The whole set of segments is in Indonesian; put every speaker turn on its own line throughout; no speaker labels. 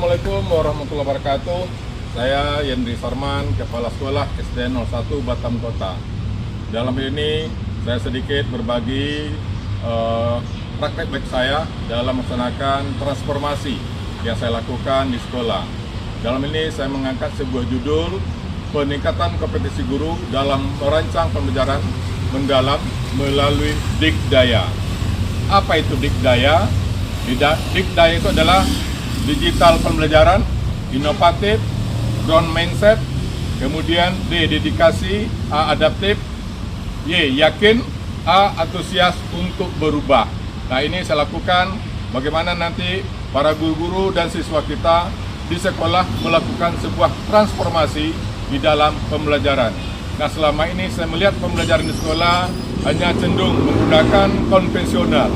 Assalamualaikum warahmatullahi wabarakatuh. Saya Yendri Sarman, Kepala Sekolah SD 01 Batam Kota. Dalam ini saya sedikit berbagi praktek baik saya dalam melaksanakan transformasi yang saya lakukan di sekolah. Dalam ini saya mengangkat sebuah judul peningkatan kompetensi guru dalam merancang pembelajaran mendalam melalui Dikdaya. Apa itu Dikdaya? Dikdaya itu adalah digital pembelajaran, inovatif, ground mindset, kemudian D, dedikasi, A, adaptif, Y, yakin, A, antusias untuk berubah. Nah, ini saya lakukan bagaimana nanti para guru-guru dan siswa kita di sekolah melakukan sebuah transformasi di dalam pembelajaran. Nah, selama ini saya melihat pembelajaran di sekolah hanya cenderung menggunakan konvensional.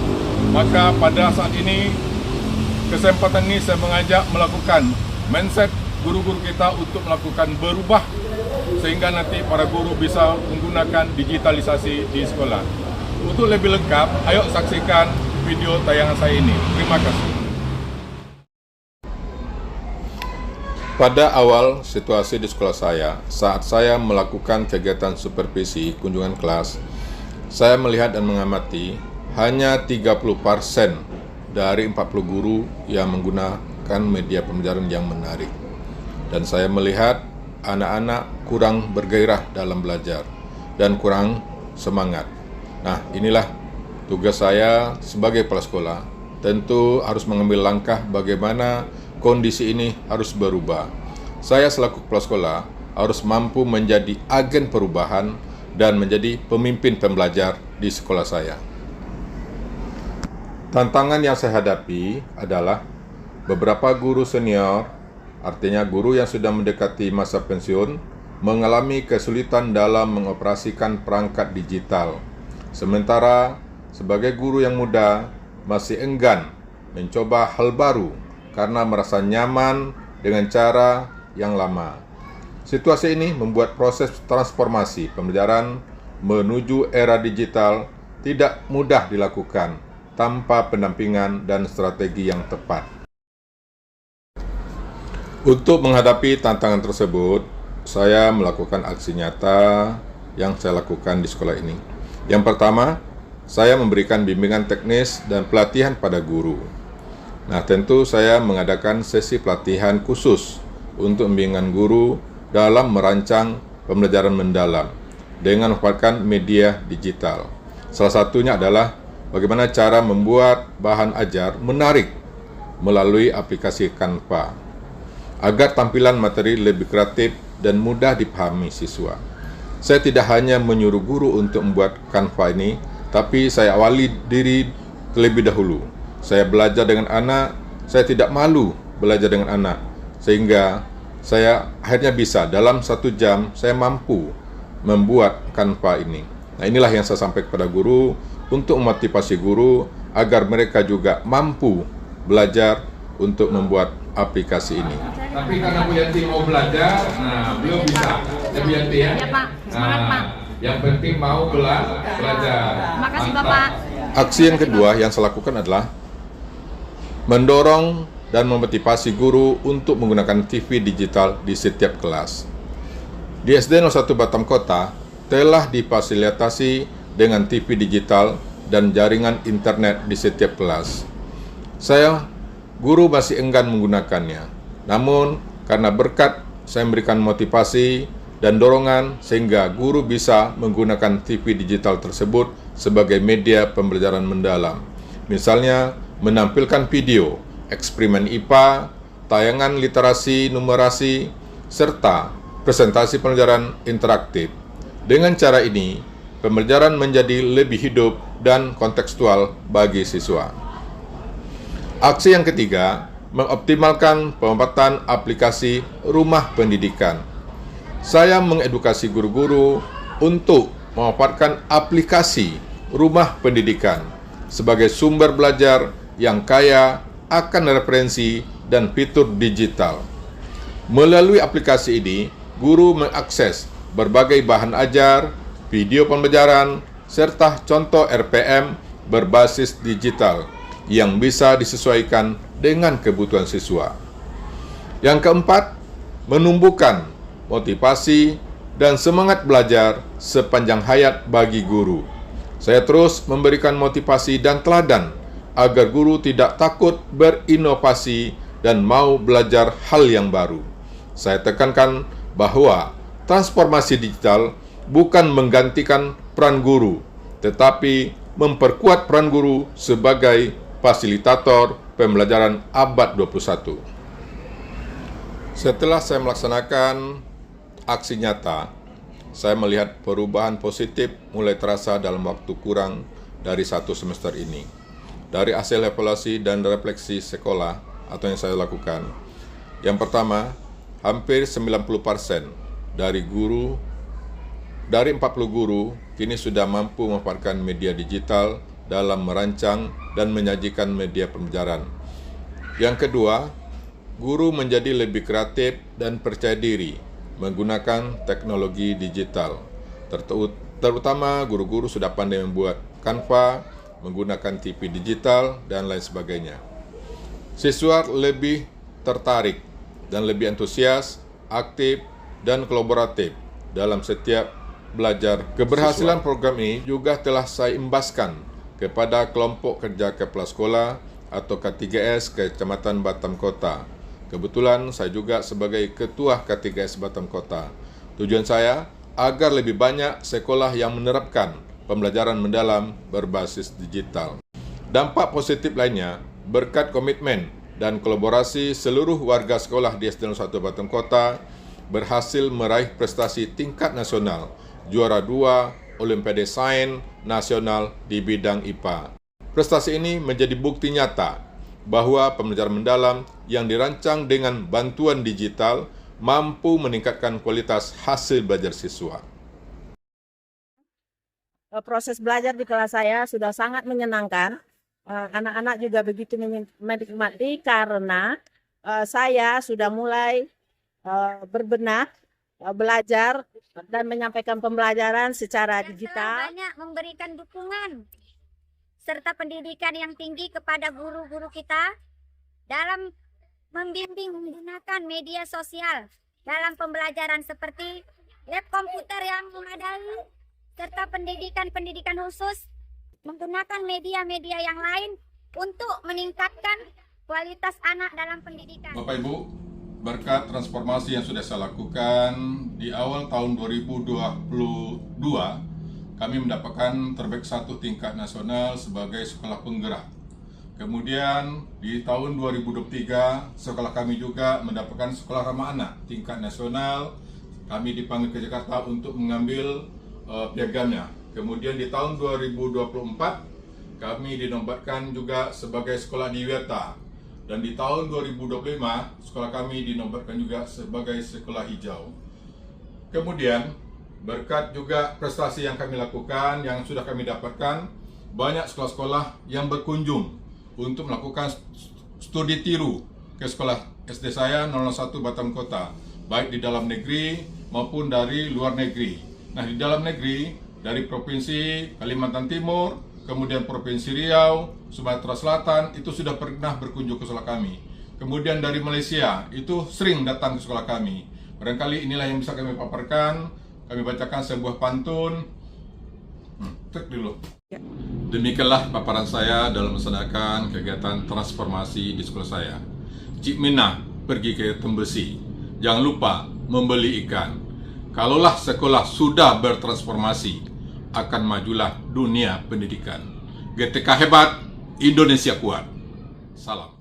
Maka pada saat ini, kesempatan ini saya mengajak melakukan mindset guru-guru kita untuk melakukan berubah sehingga nanti para guru bisa menggunakan digitalisasi di sekolah. Untuk lebih lengkap, ayo saksikan video tayangan saya ini. Terima kasih. Pada awal situasi di sekolah saya, saat saya melakukan kegiatan supervisi kunjungan kelas, saya melihat dan mengamati hanya 30% dari 40 guru yang menggunakan media pembelajaran yang menarik. Dan saya melihat anak-anak kurang bergairah dalam belajar dan kurang semangat. Nah, inilah tugas saya sebagai kepala sekolah. Tentu harus mengambil langkah bagaimana kondisi ini harus berubah. Saya selaku kepala sekolah harus mampu menjadi agen perubahan dan menjadi pemimpin pembelajar di sekolah saya. Tantangan yang saya hadapi adalah beberapa guru senior, artinya guru yang sudah mendekati masa pensiun, mengalami kesulitan dalam mengoperasikan perangkat digital. Sementara sebagai guru yang muda masih enggan mencoba hal baru karena merasa nyaman dengan cara yang lama. Situasi ini membuat proses transformasi pembelajaran menuju era digital tidak mudah dilakukan tanpa pendampingan dan strategi yang tepat. Untuk menghadapi tantangan tersebut, saya melakukan aksi nyata yang saya lakukan di sekolah ini. Yang pertama, saya memberikan bimbingan teknis dan pelatihan pada guru. Nah, tentu saya mengadakan sesi pelatihan khusus untuk bimbingan guru dalam merancang pembelajaran mendalam dengan memanfaatkan media digital. Salah satunya adalah bagaimana cara membuat bahan ajar menarik melalui aplikasi Canva, agar tampilan materi lebih kreatif dan mudah dipahami siswa. Saya tidak hanya menyuruh guru untuk membuat Canva ini, tapi saya awali diri terlebih dahulu. Saya belajar dengan anak, saya tidak malu belajar dengan anak, sehingga saya akhirnya bisa dalam 1 jam saya mampu membuat Canva ini. Nah, inilah yang saya sampaikan kepada guru, untuk memotivasi guru agar mereka juga mampu belajar untuk membuat aplikasi ini. Tapi karena Bu Yanti mau belajar, nah belum bisa. Ya Bu Yanti ya?
Ya Pak, semangat Pak.
Yang penting mau belajar.
Makasih Bapak.
Aksi yang kedua yang saya lakukan adalah mendorong dan memotivasi guru untuk menggunakan TV digital di setiap kelas. Di SD 01 Batam Kota telah difasilitasi dengan TV digital dan jaringan internet di setiap kelas. Saya, guru masih enggan menggunakannya. Namun, karena berkat saya memberikan motivasi dan dorongan sehingga guru bisa menggunakan TV digital tersebut sebagai media pembelajaran mendalam. Misalnya, menampilkan video, eksperimen IPA, tayangan literasi, numerasi, serta presentasi pembelajaran interaktif. Dengan cara ini, pembelajaran menjadi lebih hidup dan kontekstual bagi siswa. Aksi yang ketiga, mengoptimalkan pemanfaatan aplikasi rumah pendidikan. Saya mengedukasi guru-guru untuk memanfaatkan aplikasi rumah pendidikan sebagai sumber belajar yang kaya akan referensi dan fitur digital. Melalui aplikasi ini, guru mengakses berbagai bahan ajar, video pembelajaran, serta contoh RPM berbasis digital yang bisa disesuaikan dengan kebutuhan siswa. Yang keempat, menumbuhkan motivasi dan semangat belajar sepanjang hayat bagi guru. Saya terus memberikan motivasi dan teladan agar guru tidak takut berinovasi dan mau belajar hal yang baru. Saya tekankan bahwa transformasi digital bukan menggantikan peran guru, tetapi memperkuat peran guru sebagai fasilitator pembelajaran abad 21. Setelah saya melaksanakan aksi nyata, saya melihat perubahan positif mulai terasa dalam waktu kurang dari 1 semester ini. Dari hasil evaluasi dan refleksi sekolah atau yang saya lakukan, yang pertama, hampir 90% dari 40 guru kini sudah mampu memanfaatkan media digital dalam merancang dan menyajikan media pembelajaran. Yang kedua, guru menjadi lebih kreatif dan percaya diri menggunakan teknologi digital. Terutama guru-guru sudah pandai membuat Canva, menggunakan TV digital, dan lain sebagainya. Siswa lebih tertarik dan lebih antusias, aktif, dan kolaboratif dalam setiap belajar. Keberhasilan program ini juga telah saya imbaskan kepada kelompok kerja kepala sekolah atau K3S Kecamatan Batam Kota. Kebetulan saya juga sebagai Ketua K3S Batam Kota. Tujuan saya agar lebih banyak sekolah yang menerapkan pembelajaran mendalam berbasis digital. Dampak positif lainnya, berkat komitmen dan kolaborasi seluruh warga sekolah di SD 01 Batam Kota berhasil meraih prestasi tingkat nasional, juara 2 Olimpiade Sains Nasional di bidang IPA. Prestasi ini menjadi bukti nyata bahwa pembelajaran mendalam yang dirancang dengan bantuan digital mampu meningkatkan kualitas hasil belajar siswa.
Proses belajar di kelas saya sudah sangat menyenangkan. Anak-anak juga begitu menikmati karena saya sudah mulai berbenah, belajar dan menyampaikan pembelajaran secara digital.
Banyak memberikan dukungan serta pendidikan yang tinggi kepada guru-guru kita dalam membimbing menggunakan media sosial dalam pembelajaran seperti lab komputer yang memadai serta pendidikan khusus menggunakan media-media yang lain untuk meningkatkan kualitas anak dalam pendidikan.
Bapak Ibu, berkat transformasi yang sudah saya lakukan di awal tahun 2022, kami mendapatkan terbaik 1 tingkat nasional sebagai sekolah penggerak. Kemudian di tahun 2023, sekolah kami juga mendapatkan sekolah ramah anak tingkat nasional. Kami dipanggil ke Jakarta untuk mengambil piagamnya. Kemudian di tahun 2024, kami dinobatkan juga sebagai sekolah Diweta. Dan di tahun 2025, sekolah kami dinobatkan juga sebagai sekolah hijau. Kemudian, berkat juga prestasi yang kami lakukan, yang sudah kami dapatkan, banyak sekolah-sekolah yang berkunjung untuk melakukan studi tiru ke sekolah SD saya 01 Batam Kota, baik di dalam negeri maupun dari luar negeri. Nah, di dalam negeri, dari Provinsi Kalimantan Timur, kemudian Provinsi Riau, Sumatera Selatan, itu sudah pernah berkunjung ke sekolah kami. Kemudian dari Malaysia, itu sering datang ke sekolah kami. Barangkali inilah yang bisa kami paparkan. Kami bacakan sebuah pantun. Cek dulu. Demikianlah paparan saya dalam melaksanakan kegiatan transformasi di sekolah saya. Cik Mina pergi ke Tembesi. Jangan lupa membeli ikan. Kalaulah sekolah sudah bertransformasi, akan majulah dunia pendidikan. GTK hebat, Indonesia kuat. Salam.